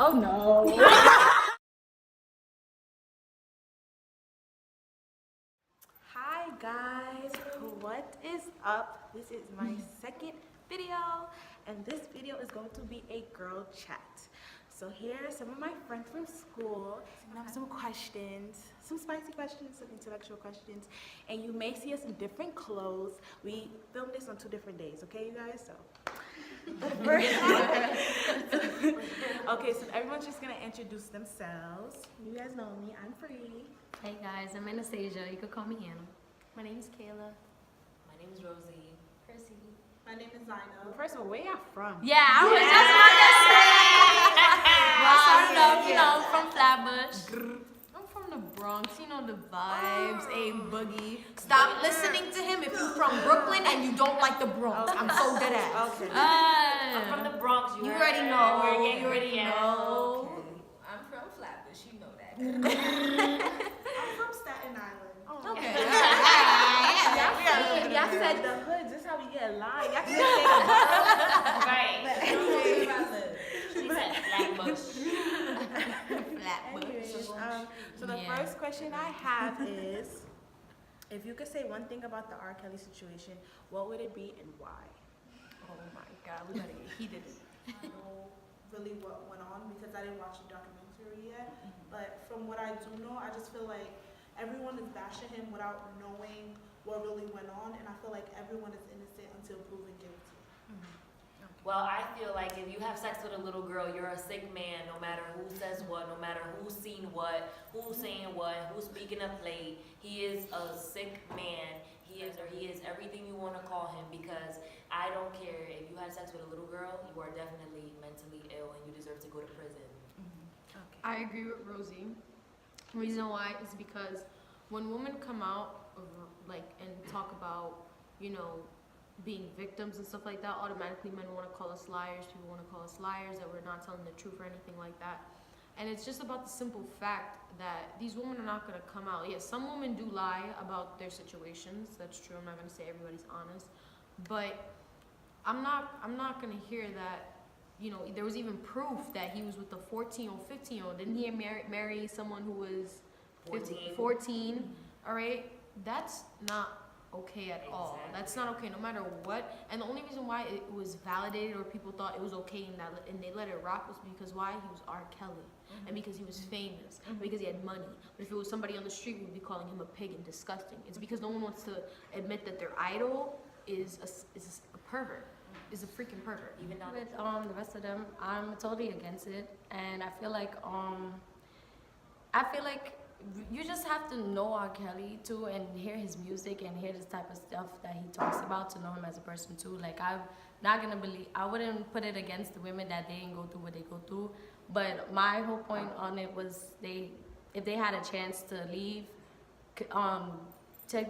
Oh no. Hi guys, what is up? This is my second video, and this video is going to be a girl chat. So here are some of my friends from school, and I have some questions, some spicy questions, some intellectual questions, and you may see us in different clothes. We filmed this on 2 different days, okay you guys? So okay, so everyone's just gonna introduce themselves. You guys know me, I'm Free. Hey guys, I'm Anastasia. You could call me Hannah. My name is Kayla. My name is Rosie. Chrissy. My name is Zaina. First of all, where y'all from? Yeah, I was just about to say. I started off, you know, from Flatbush. I'm from the Bronx, you know the vibes, a boogie. Stop listening to him if you're from Brooklyn and you don't like the Bronx. I'm so dead ass. Okay. I'm from the Bronx. You already know. You already know. I'm from Flatbush, you know that. I'm from Staten Island. Okay. Y'all said the hoods. This is how we get live. Y'all can say the hoods. Right. She said Flatbush. Anyways, so the Yeah. first question I have is, if you could say one thing about the R. Kelly situation, what would it be and why? Oh my God, we gotta get heated. I don't know really what went on because I didn't watch the documentary yet. But from what I do know, I just feel like everyone is bashing him without knowing what really went on, and I feel like everyone is innocent until proven guilty. Well, I feel like if you have sex with a little girl, you're a sick man, no matter who says what, no matter who's seen what, who's saying what, who's speaking up late. He is a sick man. He is everything you want to call him, because I don't care if you had sex with a little girl, you are definitely mentally ill and you deserve to go to prison. Okay. I agree with Rosie. Reason why is because when women come out and talk about, you know, being victims and stuff like that, automatically men want to call us liars. People want to call us liars, that we're not telling the truth or anything like that. And it's just about the simple fact that these women are not going to come out. Yes, some women do lie about their situations. That's true. I'm not going to say everybody's honest, but I'm not going to hear that. You know, there was even proof that he was with a 14-year-old, 15-year-old. Didn't he marry someone who was 14? All right, that's not okay at all. That's not okay, no matter what. And the only reason why it was validated or people thought it was okay and they let it rock was because why? He was R. Kelly, and because he was famous, because he had money. But if it was somebody on the street, we'd be calling him a pig and disgusting. It's because no one wants to admit that their idol is a pervert. Is a freaking pervert. Even now, With the rest of them, I'm totally against it, and I feel like you just have to know R. Kelly too, and hear his music and hear this type of stuff that he talks about to know him as a person too. Like I wouldn't put it against the women that they didn't go through what they go through, but my whole point on it was if they had a chance to leave,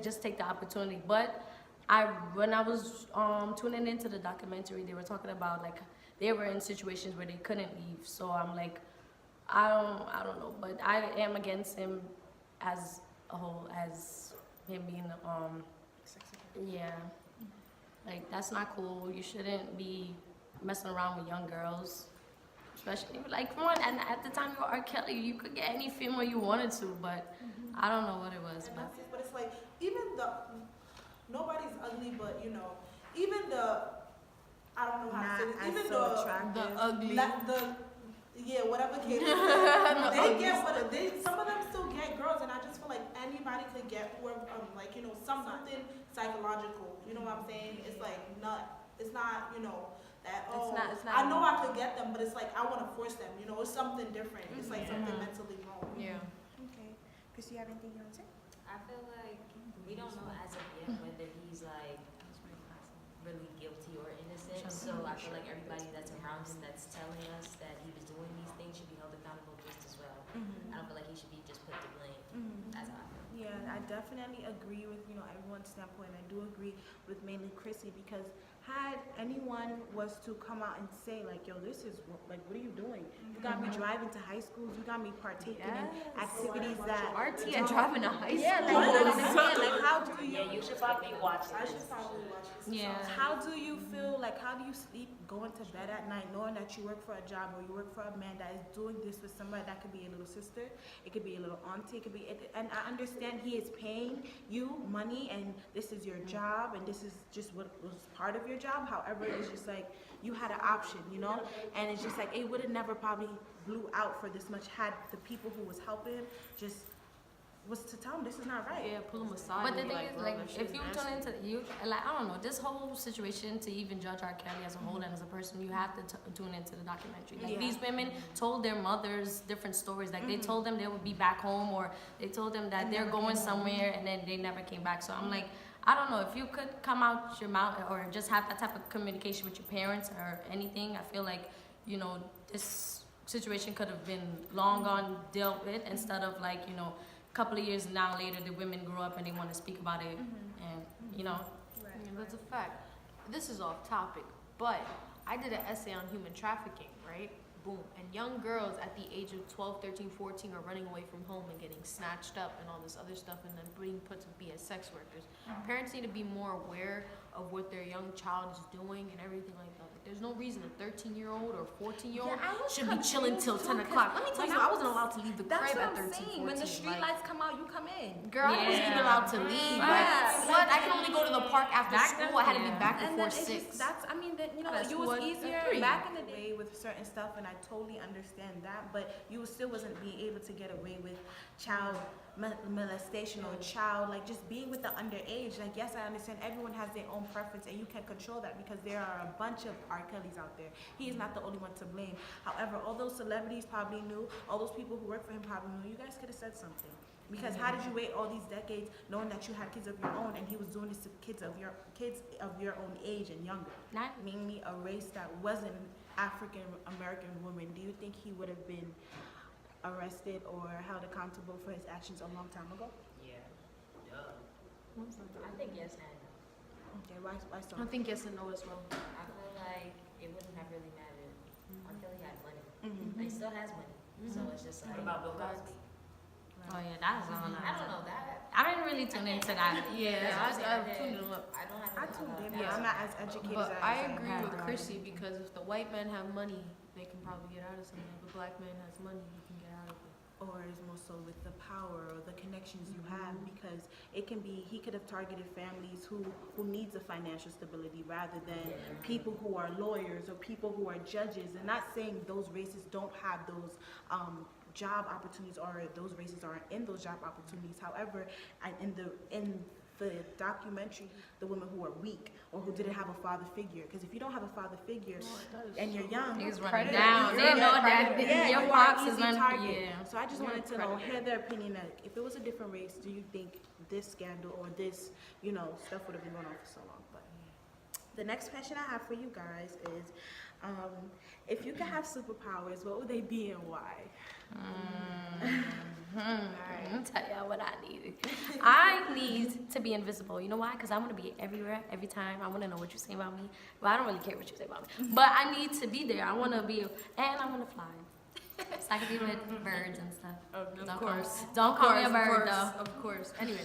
just take the opportunity. But when I was tuning into the documentary, they were talking about like they were in situations where they couldn't leave. So I'm like, I don't know, but I am against him as a whole, as him being yeah, like that's not cool. You shouldn't be messing around with young girls, especially like come on. And at the time you were R. Kelly, you could get any female you wanted to, but I don't know what it was. And But that's it. But it's like, even nobody's ugly, but you know, even I don't know how to say this, even the ugly. Whatever case, some of them still get girls, and I just feel like anybody could get whoever, like, you know, something psychological. You know what I'm saying? It's like it's not, you know, that It's not I know I could get them, but it's like I want to force them. You know, it's something different. It's like something mentally wrong. Yeah. Okay. Chris, you have anything you want to say? I feel like we don't know as of yet whether he's like really guilty or innocent. So I feel like everybody that's around him that's telling us that he was doing these things should be held accountable just as well. I don't feel like he should be just put to blame. That's how I feel. Yeah, I definitely agree with, you know, everyone's standpoint. I do agree with mainly Chrissy, because had anyone was to come out and say like, yo, this is like, what are you doing? You got me driving to high schools, you got me partaking in activities that RT and driving to high school. yeah, like, you know what I'm saying? Like, how do you Yeah, you should probably watch I this. should probably watch this. Yeah. how do you feel, like, how do you sleep going to bed at night knowing that you work for a job or you work for a man that is doing this with somebody that could be a little sister, it could be a little auntie, it could be, and I understand he is paying you money and this is your job and this is just what was part of your job. However, it's just like you had an option, you know, and it's just like it would have never probably blew out for this much had the people who was helping him just was to tell him this is not right. Yeah, pull him aside. But the and be thing is, bro, like, that shit if you is tune nasty. into you, like, I don't know, this whole situation to even judge R. Kelly as a whole and as a person, you have to tune into the documentary. Like, Yeah. these women told their mothers different stories. Like, they told them they would be back home, or they told them that And they're never going came home. somewhere, and then they never came back. So I'm like, I don't know, if you could come out your mouth or just have that type of communication with your parents or anything, I feel like, you know, this situation could have been long gone dealt with instead of like, you know, a couple of years now later, the women grow up and they want to speak about it, and you know. Right. Yeah, that's a fact. This is off topic, but I did an essay on human trafficking, right? Boom. And young girls at the age of 12, 13, 14 are running away from home and getting snatched up and all this other stuff and then being put to be as sex workers. Parents need to be more aware of what their young child is doing and everything like that. Like, there's no reason a 13-year-old or 14-year-old Yeah, I was should be chilling till confused 10 too, o'clock. Let me tell when you, I I wasn't was- allowed to leave the That's crib what at I'm 13, saying. 14. When the street like, lights come out, you come in. girl, I wasn't even Yeah. allowed to leave. Yeah. Like, what? I can only go to the park after Back school. then, I had to be yeah. back And before then it's 6. just, that's, I mean, that, you know, That's you was what- easier 3. back in the day with certain stuff, and I totally understand that, but you still wasn't being able to get away with child molestation or child, like just being with the underage. Like, yes, I understand everyone has their own preference and you can control that because there are a bunch of R. Kellys out there. He is not the only one to blame. However, all those celebrities probably knew, all those people who work for him probably knew. You guys could have said something. Because how did you wait all these decades knowing that you had kids of your own and he was doing this to kids of your own age and younger? Not Mainly a race that wasn't African American woman. Do you think he would have been arrested or held accountable for his actions a long time ago? Yeah. Duh. I think yes and no. Okay, why so? I think yes and no as well. I feel like it wouldn't have really mattered. R. Kelly had money. Mhm. He still has money. So it's just like, What about Bill Cosby? Oh yeah, that's all. I don't know that. I didn't really tune into that. Yeah, That's what I've I'm tuned saying. him up. I don't have I a tuned in, that. but I'm not as educated But as I am. agree have with that. Chrissy because if the white man have money, they can probably get out of something. If a black man has money, he can get out of it. Or is more so with the power or the connections you have, because it can be, he could have targeted families who needs a financial stability rather than people who are lawyers or people who are judges. And not saying those races don't have those job opportunities or those races aren't in those job opportunities. However, in the documentary, the women who are weak or who didn't have a father figure, because if you don't have a father figure and you're young, Niggas running predator, down. you're They a know that predator. Yeah, your you are fox an is easy running. target. Yeah. So I just You're wanted a to know, predator. hear their opinion that if it was a different race, do you think this scandal or this, stuff would have been going on for so long? But the next question I have for you guys is, if you could have superpowers, what would they be and why? Let me tell y'all what I need. I need to be invisible. You know why? Because I want to be everywhere, every time. I want to know what you say about me. Well, I don't really care what you say about me. But I need to be there. I want to be, and I want to fly. So I can be with birds and stuff. Of course. Don't call me a bird, though. though. Of course. Anyway,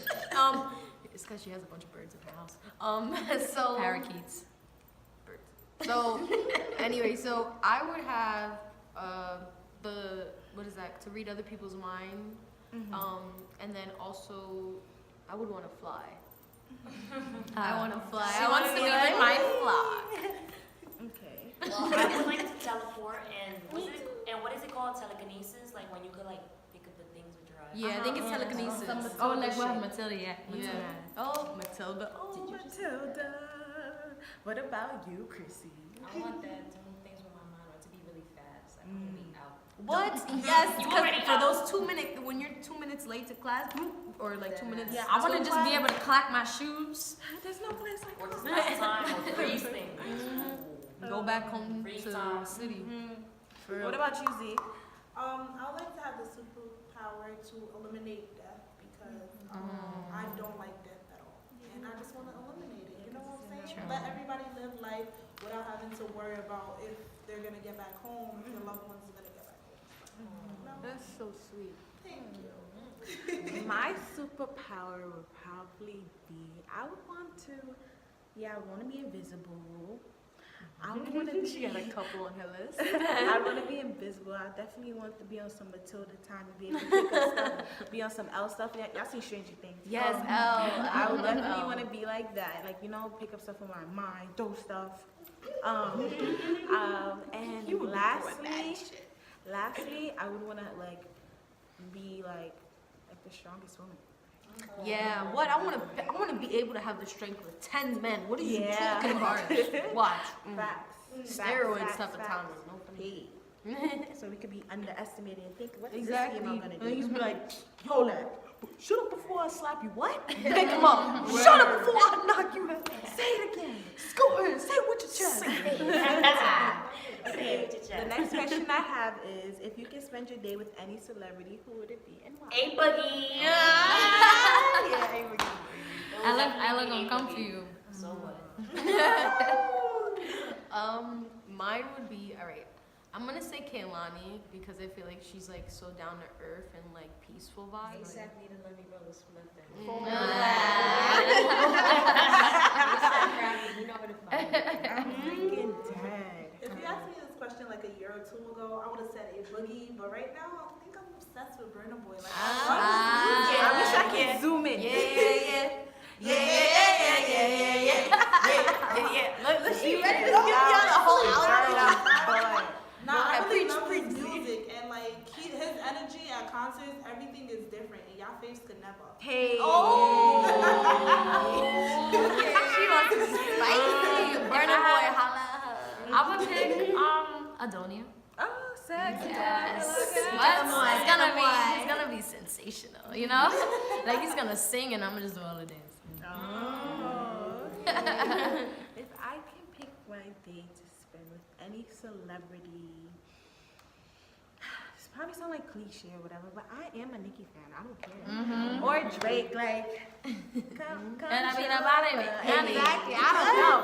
it's because she has a bunch of birds in her house. So Parakeets. birds. So anyway, so I would have to read other people's mind, and then also I would want to fly. I want to fly. She I wants to be with my flock. Okay. Well, I would like to teleport and what is it called? Telekinesis? Like when you could like pick up the things with your eyes. Yeah, I think it's telekinesis. Oh, like what Matilda? Yeah. Yeah. Oh, Matilda. Oh, Matilda. What about you, Chrissy? I want that to move things with my mind or to be really fast. Like, I'm gonna be out. What? Yes, You because already for know. those 2 minutes, when you're 2 minutes late to class, or like 2 minutes. Yeah, I want to just be able to clack my shoes. There's no place like Or just home. stop time or freeze things. Go back home Free to time. the city. For real. What about you, Z? I would like to have the superpower to eliminate death because I don't like death at all. And I just want to eliminate it. You know what I'm saying? True. Let everybody live life without having to worry about if they're going to get back home, if their loved ones are going to get back home. No? That's so sweet. Thank you. My superpower would probably be, I would want to be invisible, I would want to She got a couple on her list. I want to be invisible. I definitely want to be on some Matilda time and be able to pick up stuff, be on some L stuff. Y'all seen Stranger Things? Yes, I would L. definitely want to be like that. Like, you know, pick up stuff on my mind, throw stuff. And lastly, I would want to be like the strongest woman. Yeah, what? I want to be able to have the strength of 10 men. What are you Yeah. talking about? Watch. Facts. Steroid Facts, stuff at facts. times. No funny. Hey. So we could be underestimated and think, what is Exactly. this female gonna do? And he's be like, hold that. Shut up before I slap you. What? Pick him up. Shut up before I knock you out. Say it again. Go ahead. Say it with your chest. Okay, the next question I have is, if you could spend your day with any celebrity, who would it be and why? A Boogie. Yeah, A Boogie. I look come for you. So what? Mine would be, all right, I'm gonna say Kaylani because I feel like she's like so down to earth and like peaceful vibes. Exactly, the Lovey Brothers left that. You know what it's about. I'm freaking dead. If you asked me this question like a year or two ago, I would have said A Boogie, but right now I think I'm obsessed with Burna Boy. Like, I wish I could zoom in. Let's see, ready to give y'all the whole hour. Nah, I really love his music and like his energy at concerts, everything is different, and y'all face could never. Hey. She wants to spicy. Burna Boy, holla. I would pick Adonia. Oh, sexy. Yes. What? It's gonna be sensational, you know? Like he's gonna sing and I'm gonna just do all the dancing. Oh. If I can pick my day to spend with any celebrity, it's probably sound like cliche or whatever, but I am a Nicki fan. I don't care. Or Drake, like. Come And I mean, show about it, up. honey. Exactly. I don't know,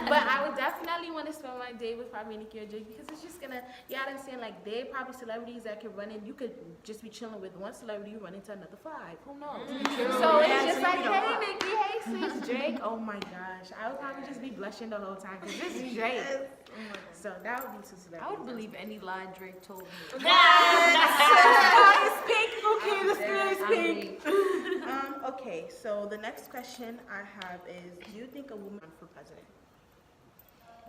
but I would definitely want to spend my day with probably Nicki or Drake because it's just gonna. You gotta understand, like they're probably celebrities that can run in. You could just be chilling with one celebrity, you run into another 5. Who knows? So it's just like, hey Nicki, hey sis, Drake. Oh my gosh, I would probably just be blushing the whole time because this is Drake. So that would be two celebrities. I would believe any lie Drake told me. It's pink. Okay, the sky is I pink. mean, Okay, so the next question I have is, do you think a woman for president?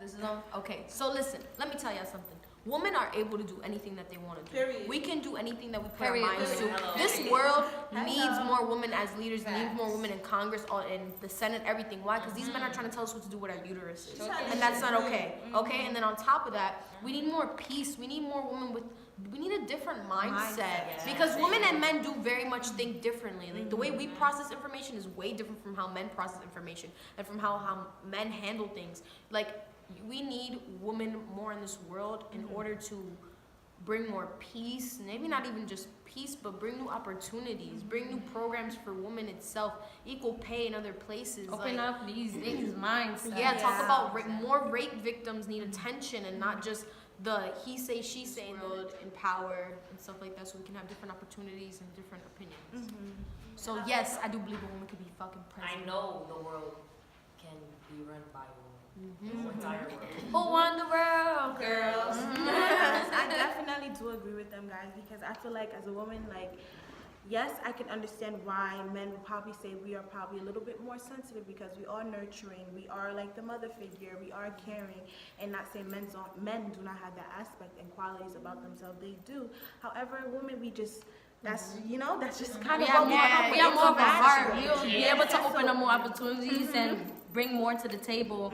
this is on. Okay, so listen, let me tell y'all something. Women are able to do anything that they want to do. Period. We can do anything that we put our Period. minds to. Hello. This world needs more women as leaders, needs more women in Congress, or in the Senate, everything. Why? Because these men are trying to tell us what to do with our uteruses. And that's not okay. Okay? And then on top of that, we need more peace. We need more women with, we need a different mindset. Because women and men do very much think differently. Like the way we process information is way different from how men process information and from how men handle things. Like, we need women more in this world in order to bring more peace, maybe not even just peace, but bring new opportunities, bring new programs for women itself, equal pay in other places. Open like, up these mindsets. yeah, talk about more rape victims need attention and not just the he say, she say world, empowered and stuff like that, so we can have different opportunities and different opinions. So yes, I do believe a woman could be fucking I president. know the world can be run by a woman. The entire world. Who won the world, girls? I definitely do agree with them guys because I feel like as a woman, like, yes, I can understand why men would probably say we are probably a little bit more sensitive because we are nurturing, we are like the mother figure, we are caring, and not saying men do not have that aspect and qualities about themselves, they do. However, women, we just, that's, you know, that's just kind of what we have more of a heart. We'll be able to Yeah. open up more opportunities and bring more to the table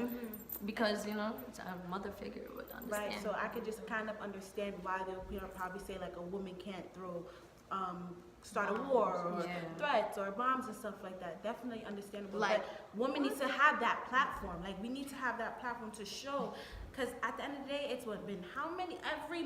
because, you know, it's a mother figure would understand. Right, so I could just kind of understand why they'll probably say like a woman can't throw, start a war or threats or bombs and stuff like that. Definitely understandable. Like- but women need to have that platform. Like we need to have that platform to show. Because at the end of the day, it's what been how many, every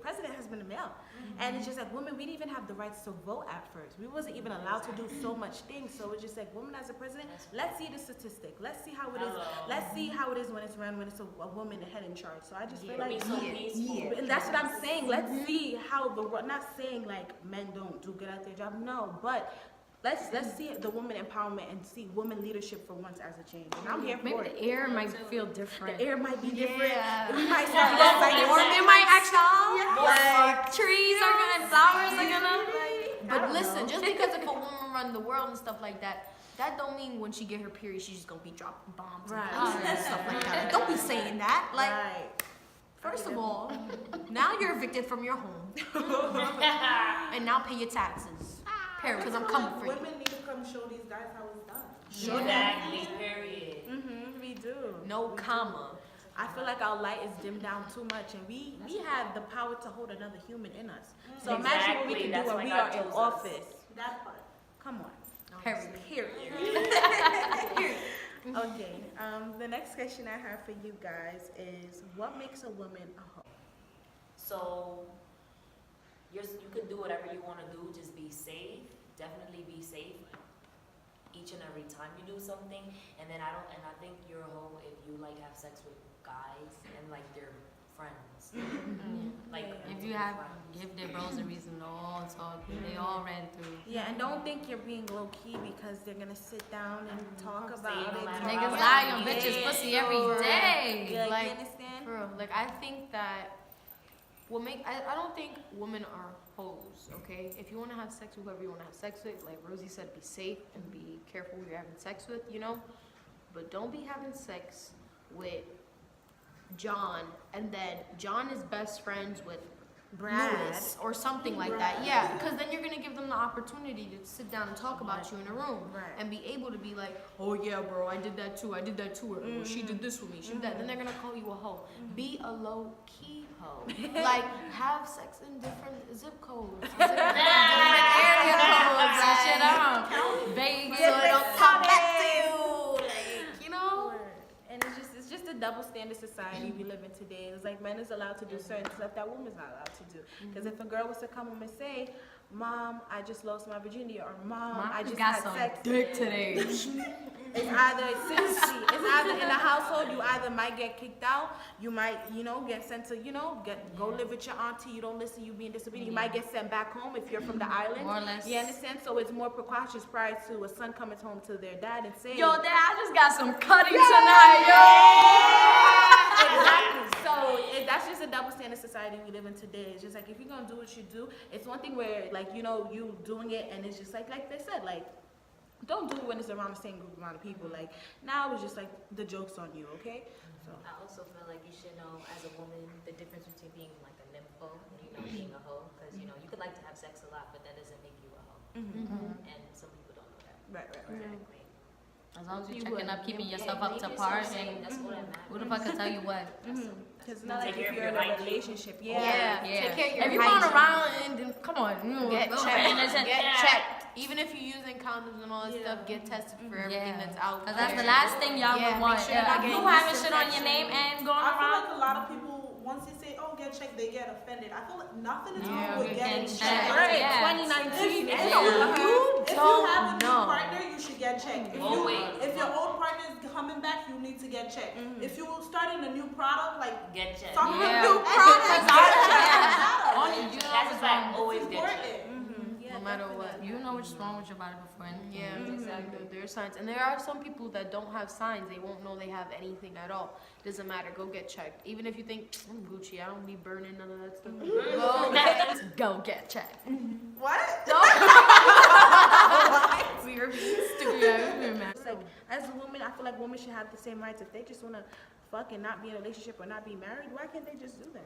president has been a male. And it's just like women, we didn't even have the rights to vote at first. We wasn't even allowed to do so much things. So it's just like women as a president, let's see the statistic. Let's see how it is. Let's see how it is when it's run, when it's a woman head in charge. So I just feel like, and that's what I'm saying. Let's see how not saying like men don't do good at their job. No, but let's see the woman empowerment and see woman leadership for once as a change. And I'm here Maybe for it. the air might feel different. The air might be different. Yeah. We might start like Or it might actually Like trees are gonna, flowers are gonna. But listen, just because if a woman run the world and stuff like that, that don't mean when she get her period she's just gonna be dropping bombs Right. and stuff like that. Don't be saying that. Like, right. first of all, now you're evicted from your home, and now pay your taxes. Because I'm coming for you. Women need to come show these guys how it's done. Exactly, period. We do. No comma. I feel like our light is dimmed down too much, and we have the power to hold another human in us. So imagine what we Exactly, can that's do when why we God are in chose us. office. That part. Come on. Period. Okay. The next question I have for you guys is, what makes a woman a hoe? So you could do whatever you want to do. Just be safe. Definitely be safe each and every time you do something. And then I think you're a hoe if you like have sex with guys and like they're friends. Like If you give their bros a reason to all talk, they all ran through. Yeah, and don't think you're being low key because they're gonna sit down and talk about no it. matter Niggas how lie happy on it bitches' is. pussy every day. Yeah, Like, you understand? For real, like I think that I don't think women are hoes, okay? If you want to have sex with whoever you want to have sex with, like Rosie said, be safe and be careful who you're having sex with, you know? But don't be having sex with John and then John is best friends with Brad. Lewis or something like that. Yeah, because then you're going to give them the opportunity to sit down and talk about you in a room Right. and be able to be like, oh yeah, bro, I did that too. I did that to her. Or she did this with me. She did that. Then they're going to call you a hoe. Be a low-key hoe. Like, have sex in different zip codes. Different area codes. That shit Like, on. Vegas. so it don't come back to you. Like, you know? And it's just a double standard society we live in today. It's like men is allowed to do certain stuff that women's not allowed to do. Because if a girl was to come home and say, "Mom, I just lost my virginity," or "Mom, I just got had some sex," dick today. it's either in the household you either might get kicked out, you might get sent to go live with your auntie. You don't listen, you being disobedient. You might get sent back home if you're from the island. More or less. You understand? So it's more precautious prior to a son coming home to their dad and saying, Yo, Dad, I just got some cutting tonight, Exactly. So that's just a double standard society we live in today. It's just like if you're gonna do what you do, it's one thing where you doing it and it's just like they said, like don't do it when it's around the same group amount of people. Like now it's just like the joke's on you, okay? So I also feel like you should know as a woman the difference between being like a nympho and being a hoe, because you could like to have sex a lot, but that doesn't make you a hoe, and some people don't know that. right. Exactly. As long as you're You checking would. up, keeping Yeah, yourself up to keep par, yourself safe, and that's what matters. who the fuck can tell you what? Because it's not like Take if care you're of in your a hygiene. relationship, Yeah. Take care of your If you're going hygiene. around and then, come on, Get go checked. ahead and just- Get checked. Even if you're using condoms and all that stuff, get tested for everything that's out Cause there. that's the last thing y'all Yeah, would want. make sure you're not If you getting having yeast shit on your name infection. and going I feel around. like a lot of people, once you say, "Oh, get checked," they get offended. I feel like nothing is Yeah, wrong with we're getting getting checked. checked. right, Yeah. 2019. If If you don't have a new know. partner, you should get checked. Always. If your old partner is coming back, you need to get checked. If you starting a new product, like Get checked. some Yeah. new product, Only you know That's what's why wrong. always get checked. important. No matter what, you know what's wrong with your body before anything. Yeah, exactly. There are signs, and there are some people that don't have signs. They won't know they have anything at all. Doesn't matter. Go get checked. Even if you think I'm Gucci, I don't be burning none of that stuff. Go get checked. What? We are being stupid. It's like, as a woman, I feel like women should have the same rights. If they just want to fuck and not be in a relationship or not be married, why can't they just do that,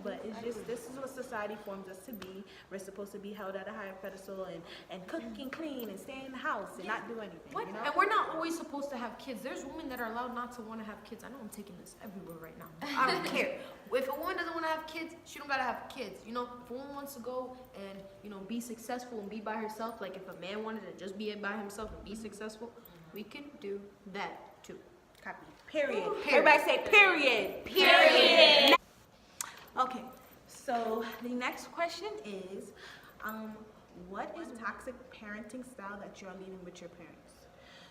But it's just, this is what society forms us to be. We're supposed to be held at a higher pedestal and cook and clean and stay in the house and not do anything, What? And we're not always supposed to have kids. There's women that are allowed not to want to have kids. I know I'm taking this everywhere right now. I don't care. If a woman doesn't want to have kids, she don't gotta have kids. If a woman wants to go and be successful and be by herself, like if a man wanted to just be by himself and be successful, we can do that too. Copy. Period. Period. Everybody say period. Period. Okay, so the next question is, what is toxic parenting style that you're leaving with your parents?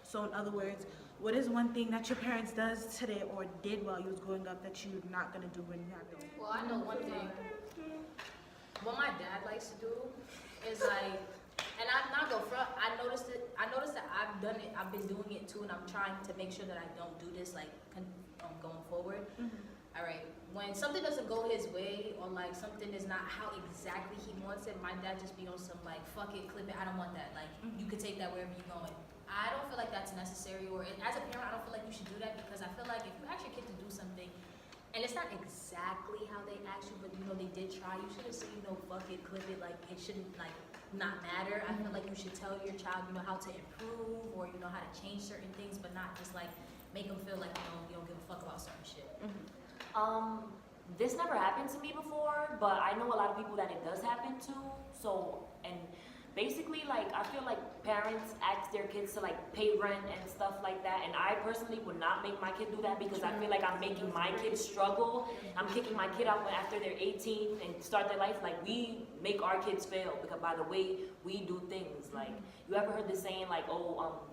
So in other words, what is one thing that your parents does today or did while you was growing up that you're not gonna do when you're not doing? Well, I know one thing. What my dad likes to do is like And I'm not gonna front. I noticed it. I noticed that I've done it. I've been doing it too, and I'm trying to make sure that I don't do this like going forward. All right. When something doesn't go his way, or like something is not how exactly he wants it, my dad just be on some like fuck it, clip it. I don't want that. Like you could take that wherever you're going. I don't feel like that's necessary. Or as a parent, I don't feel like you should do that because I feel like if you ask your kid to do something, and it's not exactly how they ask you, but you know they did try. You shouldn't say fuck it, clip it. Like it shouldn't like not matter. I feel like you should tell your child how to improve or how to change certain things, but not just like make them feel like you don't give a fuck about certain shit. This never happened to me before, but I know a lot of people that it does happen to. So, and basically, like, I feel like parents ask their kids to, like, pay rent and stuff like that, and I personally would not make my kid do that because I feel like I'm making my kid struggle. I'm kicking my kid out after they're 18 and start their life. Like, we make our kids fail because by the way we do things. Like, you ever heard the saying, like,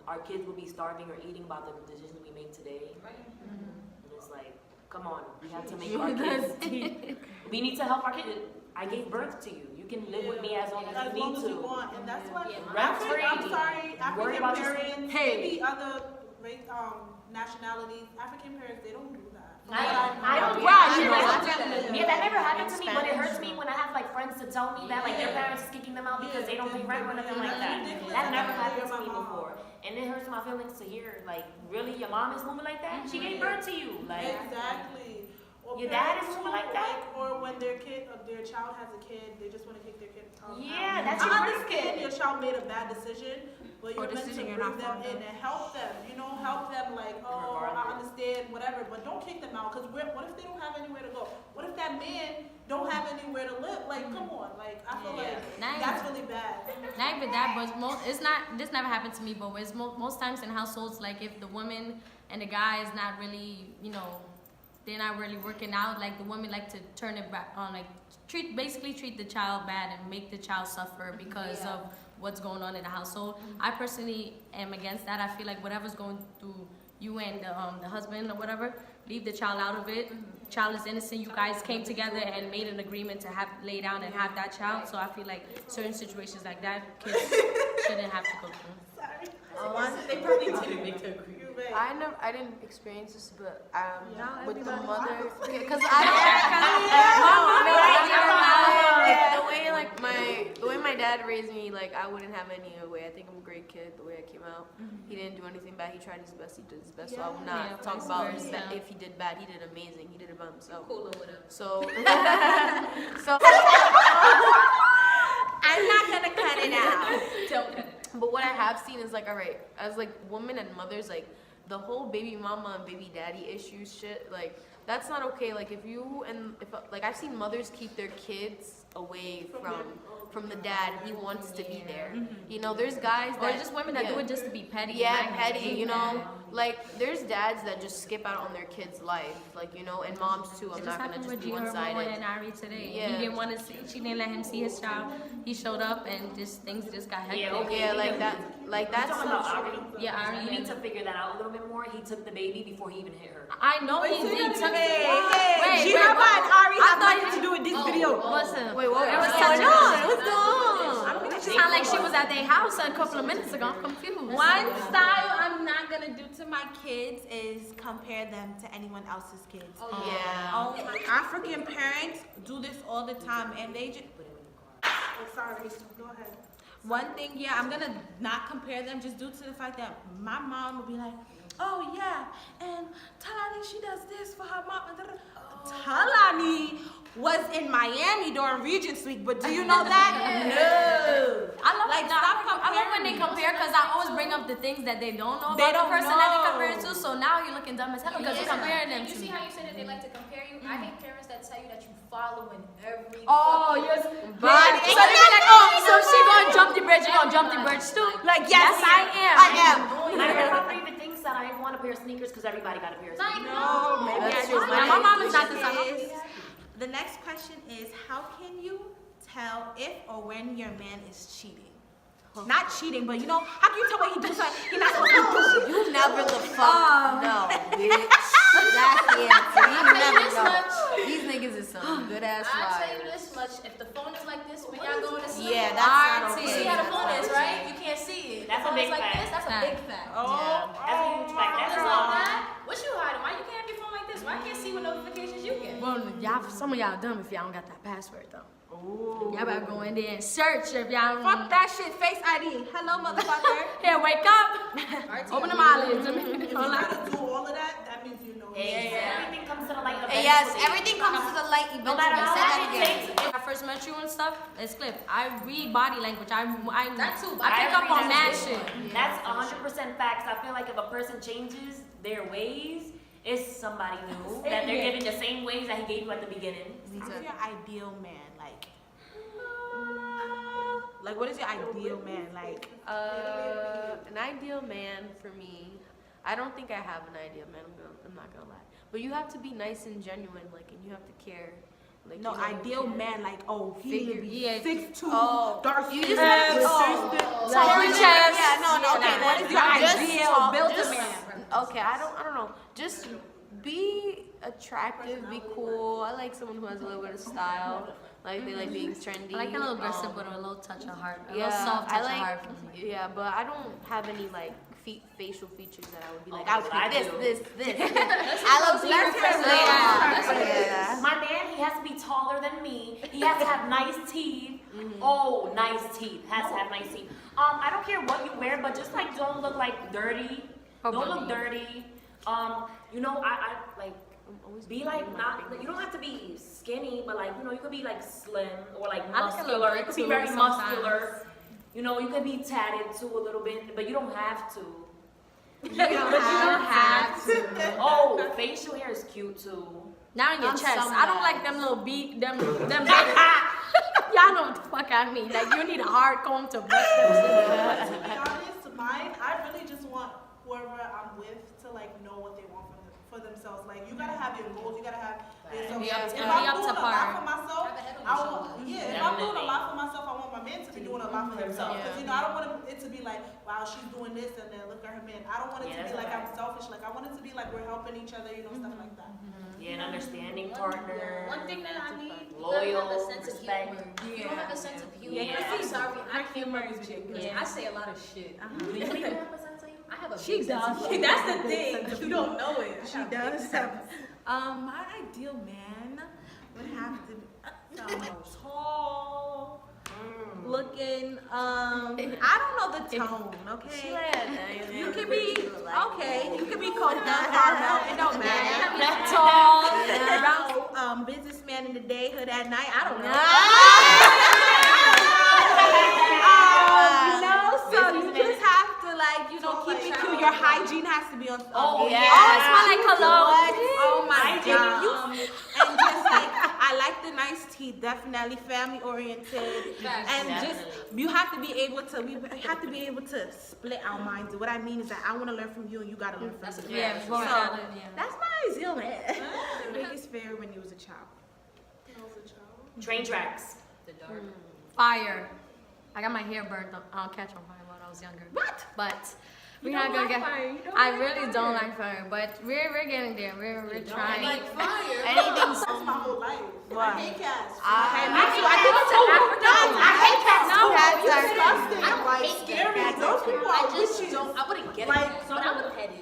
our kids will be starving or eating by the decisions we make today? Right. And it's like, come on, we have to make our kids. We need to help our kids. I gave birth to you. You can live with me as long as you need as to. you want, and that's why Rent-free. I'm sorry, Worry African about your- parents, maybe other nationalities, African parents, they don't do that. I don't Yeah, that never happened to me, but it hurts me when I have like friends to tell me that like their parents is kicking them out because they don't pay rent or nothing like that. That never happened to me before. And it hurts my feelings to hear like, really, your mom is moving like that? She gave birth to you. Like, exactly. Or your dad parents is moving who, like that? or when their child has a kid, they just want to kick their kid out. Yeah, that's your I first understand kid. your child made a bad decision, but you're meant to decision bring you're not them fond in of. and help them. Help them like, I understand, whatever, but don't kick them out because what if they don't have anywhere to go? What if that man don't have anywhere to live? Like, come on, like I feel like that's really bad. Not even that, but it's not. This never happened to me, but it's most times in households, like if the woman and the guy is not really, they're not really working out. Like the woman like to turn it back on, like basically treat the child bad and make the child suffer because of what's going on in the household. I personally am against that. I feel like whatever's going through you and the husband or whatever, leave the child out of it. Child is innocent. You guys came together and made an agreement to lay down and have that child. So I feel like certain situations like that, kids shouldn't have to go through. They probably didn't make the agreement. I didn't experience this, but with the everybody mother, has. because the way my dad raised me, like I wouldn't have any other way. I think I'm a great kid. The way I came out, he didn't do anything bad. He tried his best. He did his best. So I will not talk about if he did bad. He did amazing. He did it by himself. Cool with him. So, I'm not gonna cut it out. Don't cut it. But what I have seen is like, all right, as like women and mothers, like the whole baby mama and baby daddy issues shit, like that's not okay. Like if I've seen mothers keep their kids away from the dad. He wants to be there. There's guys Or that just women that do it just to be petty. yeah, Like, petty, like there's dads that just skip out on their kid's life, like and moms too. I'm It not just gonna happened just with be Gio Rowan one-sided. and Ari today. Yeah. He didn't want to see. She didn't let him see his child. He showed up and things just got hectic. Yeah, like that, like that's Talking about Ari. Yeah, Ari. You need to figure that out a little bit more. He took the baby before he even hit her. I know he took. Hey, Wait, G-Herba and Ari have thought nothing to do with this video. Listen. Wait, what It was was such going a- on? What's going on? It sounded like she was at their house a couple of minutes ago. I'm confused. One style I'm not gonna do to my kids is compare them to anyone else's kids. Yeah. African parents do this all the time, and they just. Sorry, go ahead. One thing, I'm gonna not compare them just due to the fact that my mom would be like, oh yeah, and Talani, she does this for her mom. Talani was in Miami during Regents Week, but do you know that? No. I love Like, stop stop I love when they comparing. compare because I always bring up the things that they don't know They about the don't person that they know. compare it to. So now you're looking dumb as hell because you're comparing them You to see me. how you said that they like to compare you? I hate parents that tell you that you following every. Oh, fucking- yes. Body. So they be like, oh, so she gonna jump the bridge, you gonna jump the bridge too? Like, yes, I am. I am. My grandmother even thinks that I want a pair of sneakers because everybody got a pair of sneakers. No, maybe That's I true. just My mom is not the type of- The next question is, how can you tell if or when your man is cheating? Not cheating, but how can you tell when he does something he's not supposed to do? You never the fuck know, bitch. That's the answer. You never this know. much. These niggas is some good ass I'll tell you liars. this much: if the phone is like this when y'all going to sleep, Yeah, that's not you okay. see how the phone is, right? a big like fact. this, that's a Fact. big fact. Oh, That's a huge fact. That's It's wrong. like that. What you hiding? Why you can't have your phone like this? Why I can't see what notifications you get? Well, y'all, some of y'all dumb if y'all don't got that password though. Ooh. Y'all better go in there and search if y'all Fuck that shit. Face ID. Hello, motherfucker. Here, wake up. Open them eyelids. If you gotta do all of that, that means you know. Everything comes to the light eventually. Yes, everything comes to the light eventually. No matter how Say that long it again. takes. When I first met you and stuff, it's clip. I read body language. I That too, I pick up on that That's shit. That's 100% facts. I feel like if a person changes their ways, it's somebody new that they're giving the same ways that he gave you at the beginning. What's your ideal man? Like what is your ideal man? Like, An ideal man for me. I don't think I have an ideal man. I'm not gonna lie. But you have to be nice and genuine, like, and you have to care. Like, no, you know, ideal care. man, like, oh, he need to be Yeah. 6'2", Oh. dark You skin, just gotta be consistent. Tall chest. Yeah, no, okay. What is your Just ideal tall- built just- man? Okay, I don't know. Just be attractive, be cool. I like someone who has a little bit of style. Like they like being trendy. I like a little aggressive with a little touch of heart. A little Yeah, soft I touch like. of heart for me. Yeah, but I don't have any like facial features that I would be like. Oh, I would I pick do. this. I love Yeah. My man, he has to be taller than me. He has to have nice teeth. Oh, nice teeth. Has to have nice teeth. I don't care what you wear, but just like don't look like dirty. Don't look dirty. You know, I like be like not. You don't have to be skinny, but like you could be like slim or like I like a little muscular. It could be very bit too sometimes. muscular. You know, you could be tatted too a little bit, but you don't have to. But you don't have to. Oh, facial hair is cute too. Not in your On chest. some I don't like them little them big. Y'all know what the fuck I mean. Like you need a hard comb to brush them. To be honest, mine, I really just want whoever I'm with to like know what they want for themselves. Like you gotta have your goals, you gotta have yourself. Be up- If be I'm up to doing a par. lot for myself, Have a head on I your want, shoulders. yeah, if I'm doing a lot for myself, I want my man to be doing a lot for himself. Because I don't want it to be like, wow, she's doing this and then look at her man. I don't want it to be like I'm selfish. Like I want it to be like we're helping each other, stuff like that. Yeah, an understanding partner. One thing that I need, you Loyal, gotta have a sense of respect. humor. You don't have a sense of humor. Yeah. I'm sorry, I can't humor with you because I say a lot of shit. Do you even have a sense of humor? I have a She big sense does. of humor. That's the thing. You don't know it. She does have. My ideal man would have to be tall, looking. I don't know the tone. Okay. You could be okay. You could be coconut, caramel. It don't matter. Tall. Around businessman in the day, hood at night. I don't know. So you just have to like keep it cute. Your hygiene has to be on. Oh, Yeah. Oh, it smell like cologne. Oh my Hygiene. god. And just like I like the nice teeth, definitely family oriented. And just you have to be able to we have to be able to split our minds. What I mean is that I want to learn from you and you gotta learn from me. Yeah, both So, gotta, yeah. that's my ideal man. The biggest fear when you was a child. Train tracks. The dark. Fire. I got my hair burned on catch on fire when I was younger. What? But we're not gonna get. I really don't like fire, but we're getting there. We're trying. Anything's That's my whole life. What? I hate cats. Okay, me too. I think it's African. I hate cats. No, Cats are disgusting. I don't Like, hate scary. cats. Those people I are just witches. don't. I wouldn't get Like, it, but I would pet it.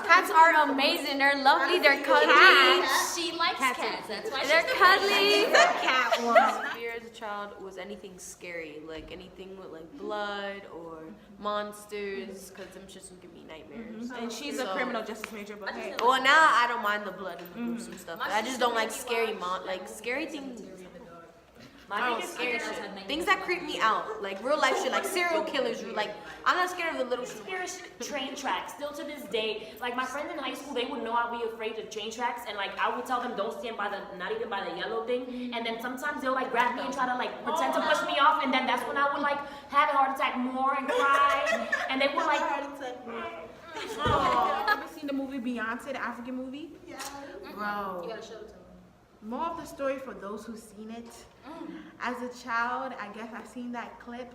Cats are amazing. They're lovely. They're cuddly. She likes cats. That's why They're she's cuddly. cat one. fear as a child was anything scary, like anything with like blood or monsters, because them shits would give me nightmares. And she's a So- criminal justice major, but hey. Well, now I don't mind the blood and the gruesome stuff. But I just don't like scary scary things. I My don't biggest scary fear shit. Things that creep me out, like real life shit, like serial killers. Like I'm not scared of the little shit. fear is train tracks. Still to this day, like my friends in high school, they would know I'd be afraid of train tracks, and like I would tell them don't stand by not even by the yellow thing, and then sometimes they'll like grab me and try to like pretend to push me off, and then that's when I would like have a heart attack more and cry, and they would like. Ever seen the movie Beyonce, the African movie? Yeah. Bro. You gotta show it to me. More of the story for those who've seen it. As a child, I guess I seen that clip,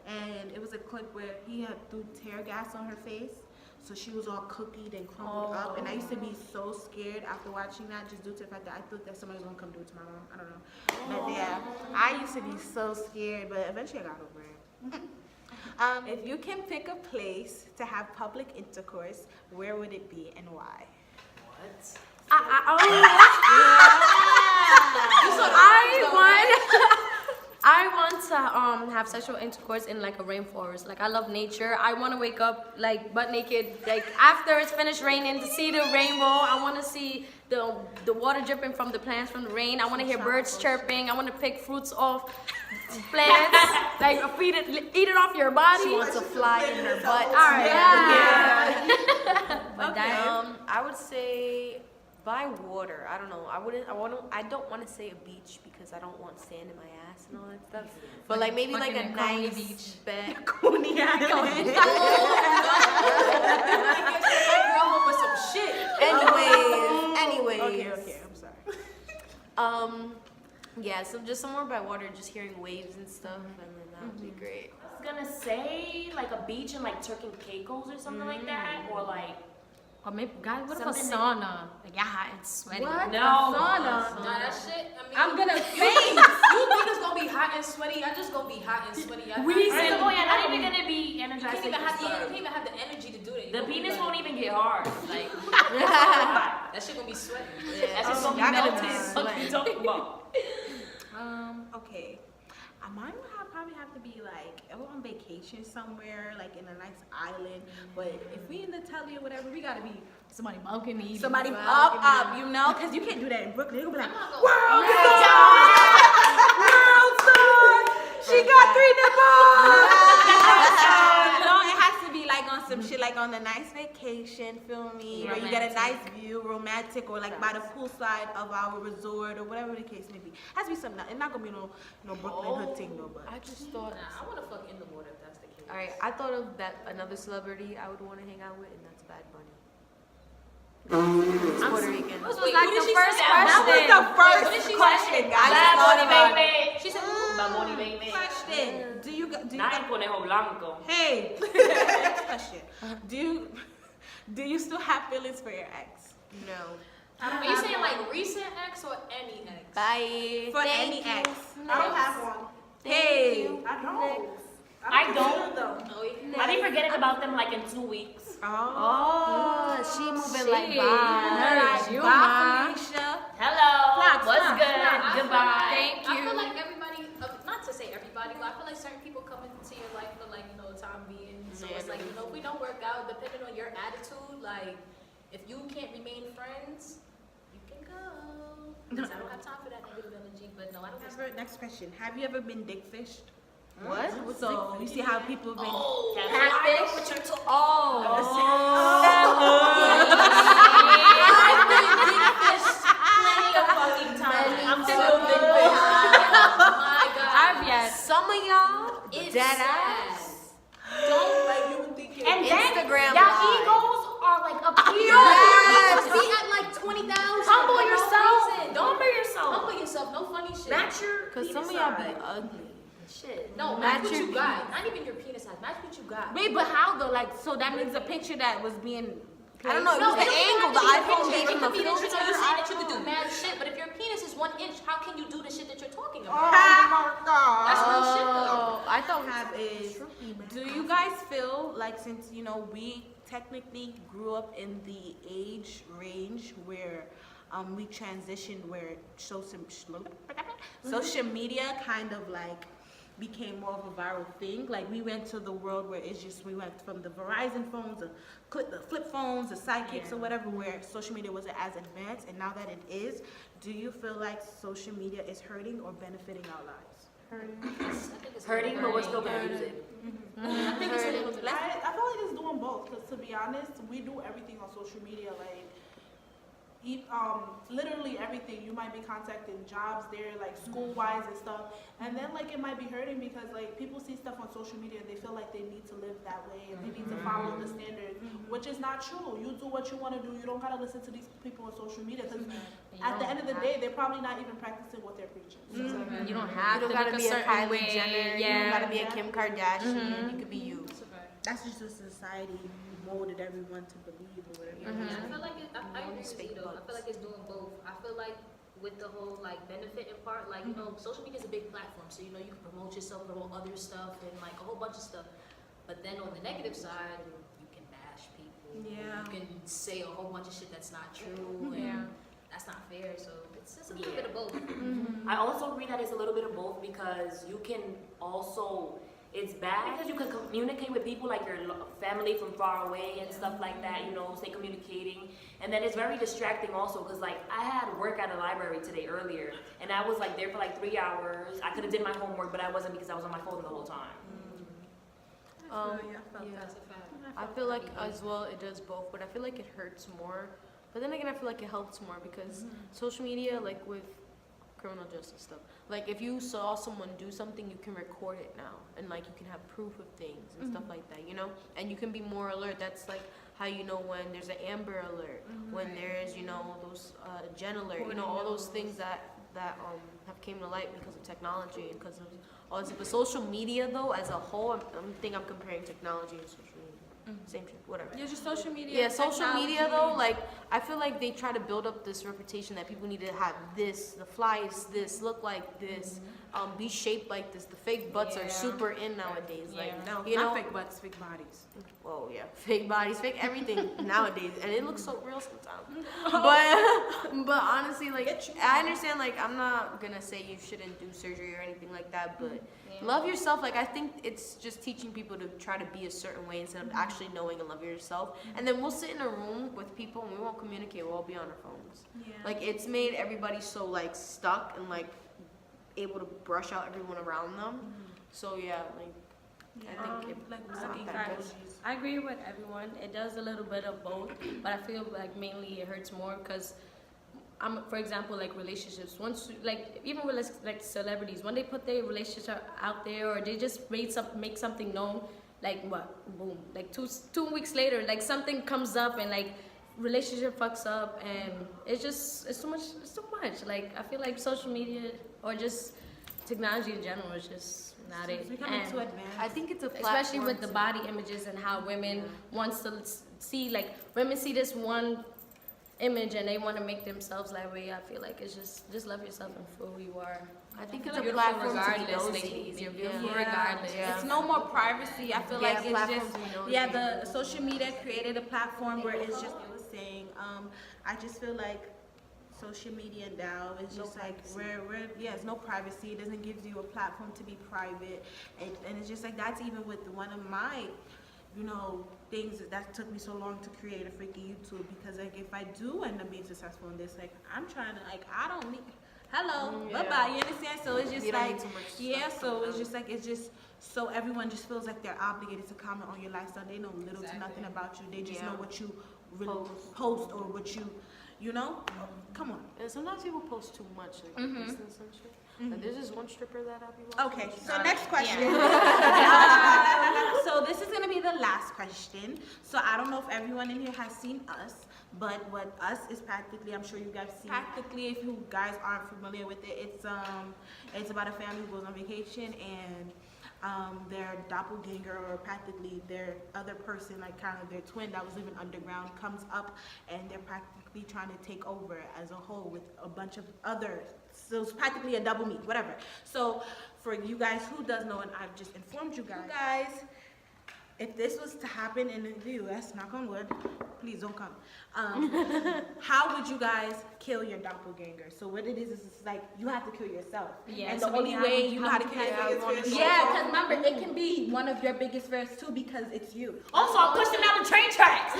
and it was a clip where he had threw tear gas on her face, so she was all cookied and crumpled up. And I used to be so scared after watching that, just due to the fact that I thought that somebody was gonna come do it to my mom. I don't know, but yeah, I used to be so scared, but eventually I got over it. If you can pick a place to have public intercourse, where would it be and why? What? I want to have sexual intercourse in like a rainforest. Like I love nature. I want to wake up like butt naked. Like after it's finished raining to see the rainbow. I want to see the water dripping from the plants from the rain. I want to hear birds chirping. I want to pick fruits off plants. Like eat it off your body. She wants to fly in her butt. All right. Yeah. Okay. I would say by water. I don't know. I don't want to say a beach because I don't want sand in my ass and all that stuff. But like maybe like a Fucking Coney nice Beach. bed. Coney Island. That girl home with some shit. Anyways. Okay, I'm sorry. Yeah, so just somewhere by water, just hearing waves and stuff, and then that would be great. I was gonna say like a beach in like Turks and Caicos or something like that, or like Or maybe, guys, what if a Something sauna? Like, yeah, hot and sweaty. What? no. Nah, that shit. I mean, I'm gonna faint. You think it's gonna be hot and sweaty? I just gonna be hot and sweaty. First of all, you're not even gonna be You can't energized. even have the energy to do that. The penis won't even get hard. Like That shit gonna be sweaty. that's just gonna be y'all gonna melted. be What you talking about? Okay. Mine would probably have to be like on vacation somewhere, like in a nice island. But if we in the telly or whatever, we gotta be Somebody milking me. somebody up, you know, because you can't do that in Brooklyn. You're gonna be like, I'm not world gonna- star, world star. She got 3 nipples. No, it has to be like on some shit, like on a nice vacation. Feel me? Where you get a nice view, romantic, or like by the poolside of our resort or whatever the case may be. Has to be something. It's not gonna be no Brooklyn hood thing though. But I just thought. Nah, I wanna fuck in the water if that's the case. All right, I thought of that another celebrity I would want to hang out with, and that's Bad Bunny. He's Puerto Rican. This was Wait, like who the did she first say? question. that was the What did first she question, say? guys. Bad Bunny, Thought about it. baby. She said, Bad Bunny, baby. Question. Do you Nah, el conejo blanco. Hey, next question. Do you still have feelings for your ex? No. Are you saying like recent ex or any ex? Bye. For Thank any you. ex? I don't have one. Hey. I don't. I don't. consider them. Oh, you I'll be forgetting about them like in 2 weeks. Oh, she moving like Shit. bye. Nice. You, Bye, Ma. Felicia. Hello. Flax, What's flax, good? I feel Goodbye. like- Thank I you. feel like everybody, not to say everybody, but I feel like certain people come into your life for like, time being. So Yeah, it's like, if we don't work out, depending on your attitude, like, if you can't remain friends, you can go. 'Cause I don't have time for that negative energy, but no, I don't have Next question. Have you ever been dick fished? What? So you see how people have been Catfish. I've been dick fished plenty of fucking times. I'm still big My God. I've yet. Some of y'all, It's dead sad. ass. Don't like you would think And then Instagram your live. egos are like up here. Yes. Be at like 20,000. Humble for no yourself. reason. Don't humble yourself. Humble yourself. No funny shit. Match your Cause some of penis y'all be size. ugly. Shit. No, Match match what your you got. Not even your penis size. Match what you got. Wait, but how though? Like, so that means a picture that was being. I don't know. No, it was it the don't angle. have The to be a iPhone picture. gave It him a could be that filter. you're saying that you could do mad shit, but if your penis is 1 inch, how can you do the shit that you're talking about? That's real shit though. I thought Have is, do you guys feel like since we technically grew up in the age range where we transitioned where social media kind of like became more of a viral thing? Like we went to the world where it's just we went from the Verizon phones, the flip phones, the sidekicks or whatever, where social media wasn't as advanced, and now that it is, do you feel like social media is hurting or benefiting our lives? I think it's Hurting, but we're still gonna hurting. use it. I think it's a little bit. I feel like it's doing both. Because to be honest, we do everything on social media. Like, literally everything. You might be contacting jobs there, like school-wise and stuff. And then like it might be hurting because like people see stuff on social media and they feel like they need to live that way and they need to follow the standards, which is not true. You do what you want to do. You don't gotta listen to these people on social media because at the end of the day, they're probably not even practicing what they're preaching. So, You don't You have don't to gotta look be a certain Kylie way. Jenner. You Yeah. don't gotta be a Kim Kardashian. You could be you. that's just the society molded everyone to believe or whatever. I feel like I agree with Fake you though. I butts. feel like it's doing both. I feel like with the whole like benefiting part, like social media is a big platform, so you can promote yourself, promote other stuff, and like a whole bunch of stuff. But then on the negative side, you can bash people. Yeah. You can say a whole bunch of shit that's not true. And Yeah. that's not fair. So it's just a little Yeah. bit of both. I also agree that it's a little bit of both because you can also, it's bad because you can communicate with people like your family from far away and stuff like that, you know, stay communicating. And then it's very distracting also because like I had work at a library today earlier and I was like there for like 3 hours. I could have did my homework, but I wasn't because I was on my phone the whole time. Yeah. That's a fact. I feel like as well it does both, but I feel like it hurts more. But then again, I feel like it helps more because social media, like with criminal justice stuff, like if you saw someone do something, you can record it now, and like you can have proof of things and stuff like that, you know, and you can be more alert. That's like how you know when there's an Amber Alert, when there's, you know, those Gen Alert, you know, all those things that have came to light because of technology and because of all this. But social media though, as a whole, I think I'm comparing technology and social media. Same shit, whatever. Yeah, just social media. Yeah, social media though, like I feel like they try to build up this reputation that people need to have this, the fly is this, look like this, be shaped like this. The fake butts are super in nowadays. Like, No, you not know, fake butts, fake bodies. oh yeah, fake bodies, fake everything nowadays, and it looks so real sometimes. But honestly, like I understand, like I'm not gonna say you shouldn't do surgery or anything like that, but love yourself. Like I think it's just teaching people to try to be a certain way instead of actually knowing and loving yourself. And then we'll sit in a room with people and we won't communicate. We'll all be on our phones. Yeah. Like it's made everybody so like stuck and like able to brush out everyone around them. So yeah, like I think it's not that good. I agree with everyone. It does a little bit of both, but I feel like mainly it hurts more because for example, like relationships. Once, like even with like celebrities, when they put their relationship out there or they just make something known, like what, boom, like two weeks later, like something comes up and like relationship fucks up, and it's too much. Like I feel like social media or just technology in general is just not it. It's becoming And too advanced. I think it's a platform especially with the body images and how women wants to see, like women see this one image and they want to make themselves that way. I feel like it's just love yourself and for who you are. I think I it's a feel platform like to be regardless, nosy. ladies, you're Yeah. beautiful Yeah. regardless. Yeah. It's no more privacy. I feel like it's platforms just to be nosy. yeah. The social media created a platform where it's just it was saying. I just feel like social media now is just like we're it's no privacy. It doesn't give you a platform to be private, and it's just like that's even with one of my things that took me so long to create a freaking YouTube, because like if I do end up being successful in this, like I'm trying to I don't need bye bye, you understand? So it's just You don't like need too much yeah, stuff so coming it's out. just like it's just so everyone just feels like they're obligated to comment on your lifestyle. They know little to nothing about you. They just know what you really post or what you know. Come on. And sometimes people post too much, like business and shit. Like, there's this one stripper that I'll be watching. Okay, so next question. So this is gonna be the last question. So I don't know if everyone in here has seen Us, but what Us is practically, I'm sure you guys see. Practically, if you guys aren't familiar with it, it's about a family who goes on vacation and their doppelganger, or practically their other person, like kind of their twin that was living underground, comes up, and they're practically trying to take over as a whole with a bunch of other. So it's practically a double meet, whatever. So for you guys who does know, and I've just informed you guys, if this was to happen in the U.S., knock on wood, please don't come. How would you guys kill your doppelganger? So what it is it's like you have to kill yourself. Yeah, And so the only way you know how to kill yourself. Yeah, because remember, it can be one of your biggest fears too, because it's you. Also, I'm pushing down the train tracks.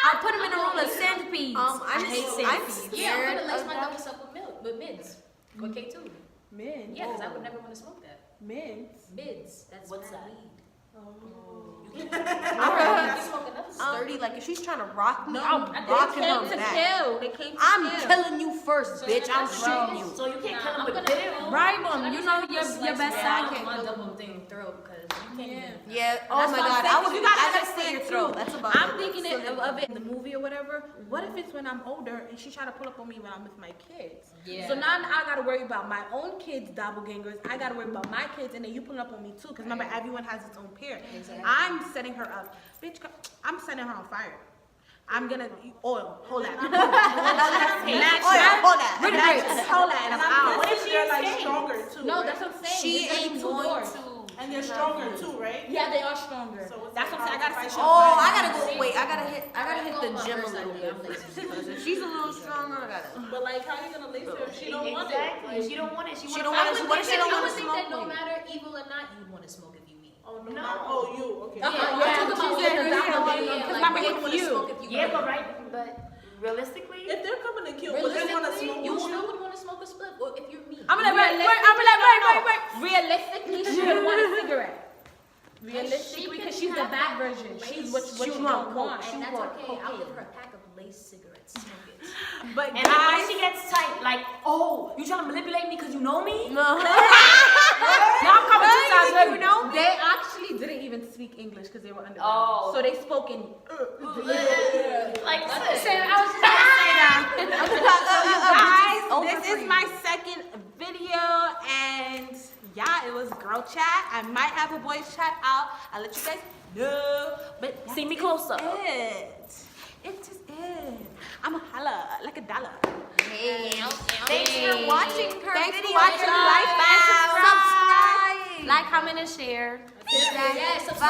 I'll put him in a room of centipedes. I hate I'm centipedes. Yeah, I'm scared gonna lace of my that. doubles up with mids or K2. Men. Yeah, because I would never want to smoke that. Men. Mids. That's What's mad that? weed. I'm You can smoke enough. sturdy. Like if she's trying to rock me, No, I'm they rocking came her to back. kill. They came to I'm kill. killing you first, So bitch. then I'm that's shooting wrong. you. So you can't kill I'm them with gonna- bitter. Bribe them. You know your best side. side. My double thing throat because you can't even. Yeah. Oh That's my what I'm god. saying, I 'cause would. you gotta I gotta slit understand your too. throat. That's about. I'm it. thinking Slit of it in the movie or whatever. What if it's when I'm older and she try to pull up on me when I'm with my kids? Yeah. So now I gotta worry about my own kids' doppelgangers. I gotta worry about my kids, and then you pulling up on me too. Because remember, everyone has its own pair. Exactly. I'm setting her up, bitch. I'm setting her on fire. I'm gonna oil. Hold that. Match. Hold that. Hold that. And I'm out. What if they're like stronger too? No, right? that's what I'm saying. She There's ain't two going doors. to. And And they're stronger too, right? Yeah, they are stronger. So it's That's like what I'm saying. I gotta hard to see. fight Oh, your I friends. gotta go. Wait, I gotta hit the my gym a first little idea. bit I'm lazy. because if she's a little stronger, I gotta. But like, how you gonna lace her if she don't want it? Exactly. She don't want it. She She want don't to want it. fight What with if she it. don't I wanna would think smoke that no with me? matter evil or not, you'd want to smoke if you mean. Oh no. No. Oh, you. Okay. Yeah, Yeah, I'm talking she about said the you doctor don't being want like, it. like, If you wanna you- smoke if you Yeah, want but it. right, but realistically, If they're coming to kill, would they want to smoke you with still you? would want to smoke a split, or if you're me. I'm gonna wait. Realistically, she would want a cigarette. She Realistically, can because she's the have bad that version. lace. She's what She you want don't coke. want. She And that's want okay. I'll cocaine. give her a pack of lace cigarettes. Smoke it. But and then when she gets tight, like, oh, you trying to manipulate me because you know me? No. Y'all coming Hey, to sides you with know me. They actually didn't even speak English because they were underground. Oh. So they spoke in. Like, Listen, listen. I was just gonna say that. Over Guys, this for is you. my second video, and yeah, it was girl chat. I might have a boys chat out. I'll let you guys know. But See me close up. it just is. I'm a holla like a dollar. Thanks for watching her Thanks for video. watching. Like, Subscribe. Like, comment, and share. Yeah, subscribe.